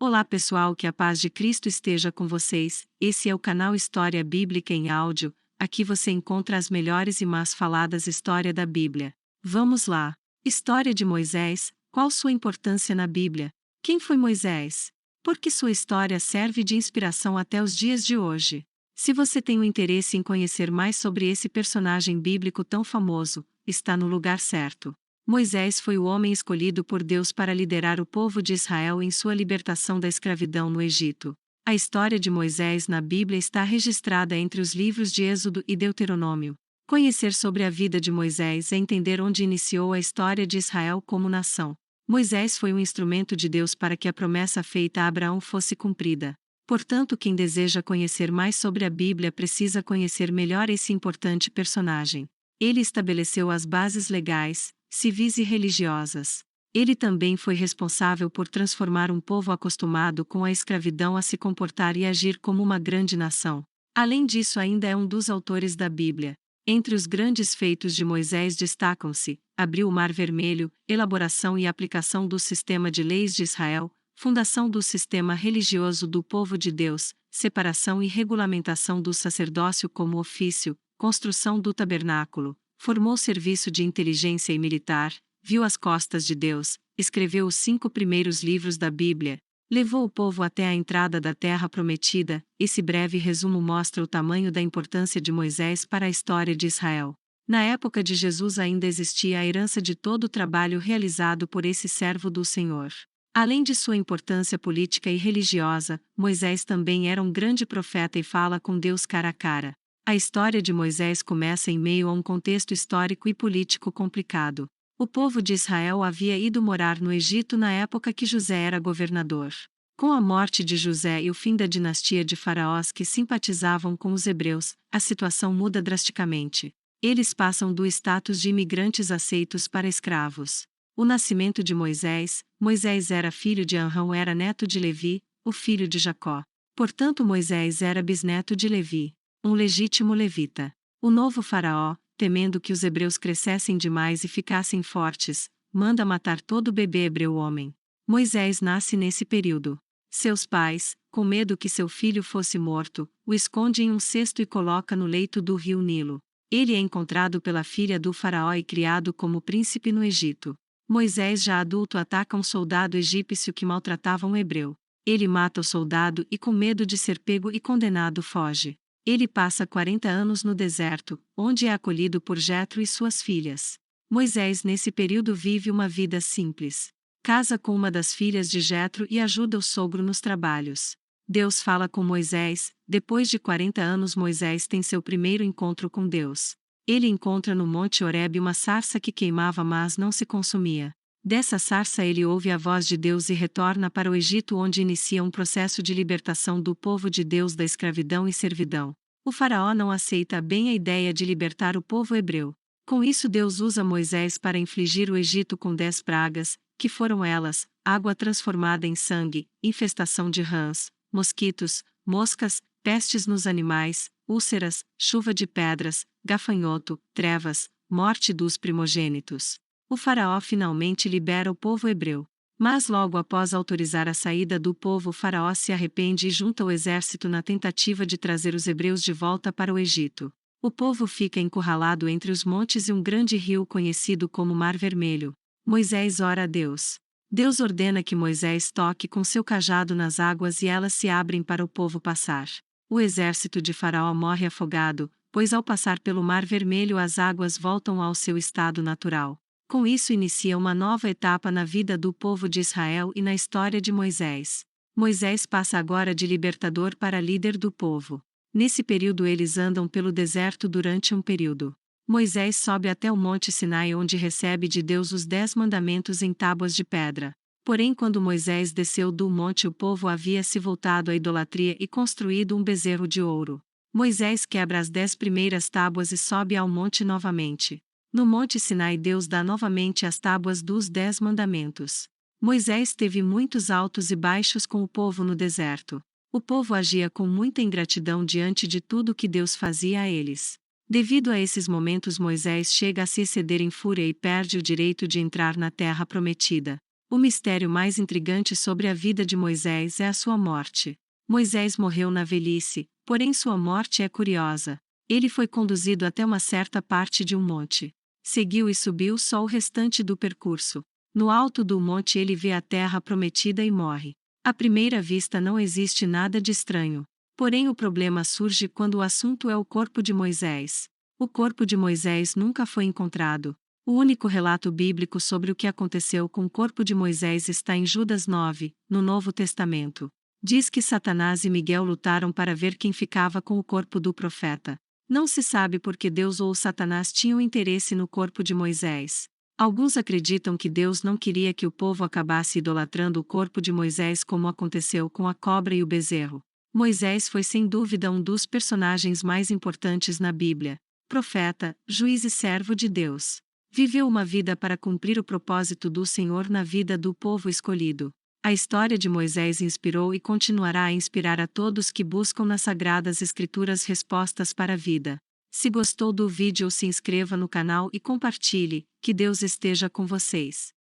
Olá pessoal, que a paz de Cristo esteja com vocês. Esse é o canal História Bíblica em Áudio. Aqui você encontra as melhores e mais faladas história da Bíblia. Vamos lá. História de Moisés. Qual sua importância na Bíblia? Quem foi Moisés? Por que sua história serve de inspiração até os dias de hoje? Se você tem um interesse em conhecer mais sobre esse personagem bíblico tão famoso, está no lugar certo. Moisés foi o homem escolhido por Deus para liderar o povo de Israel em sua libertação da escravidão no Egito. A história de Moisés na Bíblia está registrada entre os livros de Êxodo e Deuteronômio. Conhecer sobre a vida de Moisés é entender onde iniciou a história de Israel como nação. Moisés foi um instrumento de Deus para que a promessa feita a Abraão fosse cumprida. Portanto, quem deseja conhecer mais sobre a Bíblia precisa conhecer melhor esse importante personagem. Ele estabeleceu as bases legais, civis e religiosas. Ele também foi responsável por transformar um povo acostumado com a escravidão a se comportar e agir como uma grande nação. Além disso, ainda é um dos autores da Bíblia. Entre os grandes feitos de Moisés destacam-se: abriu o Mar Vermelho, elaboração e aplicação do sistema de leis de Israel, fundação do sistema religioso do povo de Deus, separação e regulamentação do sacerdócio como ofício, construção do tabernáculo, formou serviço de inteligência e militar, viu as costas de Deus, escreveu os 5 primeiros livros da Bíblia, levou o povo até a entrada da Terra Prometida. Esse breve resumo mostra o tamanho da importância de Moisés para a história de Israel. Na época de Jesus ainda existia a herança de todo o trabalho realizado por esse servo do Senhor. Além de sua importância política e religiosa, Moisés também era um grande profeta e fala com Deus cara a cara. A história de Moisés começa em meio a um contexto histórico e político complicado. O povo de Israel havia ido morar no Egito na época que José era governador. Com a morte de José e o fim da dinastia de faraós que simpatizavam com os hebreus, a situação muda drasticamente. Eles passam do status de imigrantes aceitos para escravos. O nascimento de Moisés: Moisés era filho de Arão, era neto de Levi, o filho de Jacó. Portanto, Moisés era bisneto de Levi, um legítimo levita. O novo faraó, temendo que os hebreus crescessem demais e ficassem fortes, manda matar todo bebê hebreu homem. Moisés nasce nesse período. Seus pais, com medo que seu filho fosse morto, o escondem em um cesto e coloca no leito do rio Nilo. Ele é encontrado pela filha do faraó e criado como príncipe no Egito. Moisés, já adulto, ataca um soldado egípcio que maltratava um hebreu. Ele mata o soldado e, com medo de ser pego e condenado, foge. Ele passa 40 anos no deserto, onde é acolhido por Jetro e suas filhas. Moisés nesse período vive uma vida simples. Casa com uma das filhas de Jetro e ajuda o sogro nos trabalhos. Deus fala com Moisés. Depois de 40 anos, Moisés tem seu primeiro encontro com Deus. Ele encontra no Monte Horebe uma sarça que queimava, mas não se consumia. Dessa sarça ele ouve a voz de Deus e retorna para o Egito, onde inicia um processo de libertação do povo de Deus da escravidão e servidão. O faraó não aceita bem a ideia de libertar o povo hebreu. Com isso, Deus usa Moisés para infligir o Egito com 10 pragas, que foram elas: água transformada em sangue, infestação de rãs, mosquitos, moscas, pestes nos animais, úlceras, chuva de pedras, gafanhoto, trevas, morte dos primogênitos. O faraó finalmente libera o povo hebreu. Mas logo após autorizar a saída do povo, o faraó se arrepende e junta o exército na tentativa de trazer os hebreus de volta para o Egito. O povo fica encurralado entre os montes e um grande rio conhecido como Mar Vermelho. Moisés ora a Deus. Deus ordena que Moisés toque com seu cajado nas águas e elas se abrem para o povo passar. O exército de Faraó morre afogado, pois ao passar pelo Mar Vermelho as águas voltam ao seu estado natural. Com isso inicia uma nova etapa na vida do povo de Israel e na história de Moisés. Moisés passa agora de libertador para líder do povo. Nesse período eles andam pelo deserto durante um período. Moisés sobe até o Monte Sinai, onde recebe de Deus os 10 mandamentos em tábuas de pedra. Porém, quando Moisés desceu do monte, o povo havia se voltado à idolatria e construído um bezerro de ouro. Moisés quebra as 10 primeiras tábuas e sobe ao monte novamente. No Monte Sinai, Deus dá novamente as tábuas dos 10 mandamentos. Moisés teve muitos altos e baixos com o povo no deserto. O povo agia com muita ingratidão diante de tudo que Deus fazia a eles. Devido a esses momentos, Moisés chega a se exceder em fúria e perde o direito de entrar na Terra Prometida. O mistério mais intrigante sobre a vida de Moisés é a sua morte. Moisés morreu na velhice, porém sua morte é curiosa. Ele foi conduzido até uma certa parte de um monte. Seguiu e subiu só o restante do percurso. No alto do monte ele vê a terra prometida e morre. À primeira vista não existe nada de estranho. Porém o problema surge quando o assunto é o corpo de Moisés. O corpo de Moisés nunca foi encontrado. O único relato bíblico sobre o que aconteceu com o corpo de Moisés está em Judas 9, no Novo Testamento. Diz que Satanás e Miguel lutaram para ver quem ficava com o corpo do profeta. Não se sabe por que Deus ou Satanás tinham interesse no corpo de Moisés. Alguns acreditam que Deus não queria que o povo acabasse idolatrando o corpo de Moisés como aconteceu com a cobra e o bezerro. Moisés foi sem dúvida um dos personagens mais importantes na Bíblia. Profeta, juiz e servo de Deus. Viveu uma vida para cumprir o propósito do Senhor na vida do povo escolhido. A história de Moisés inspirou e continuará a inspirar a todos que buscam nas Sagradas Escrituras respostas para a vida. Se gostou do vídeo, se inscreva no canal e compartilhe. Que Deus esteja com vocês.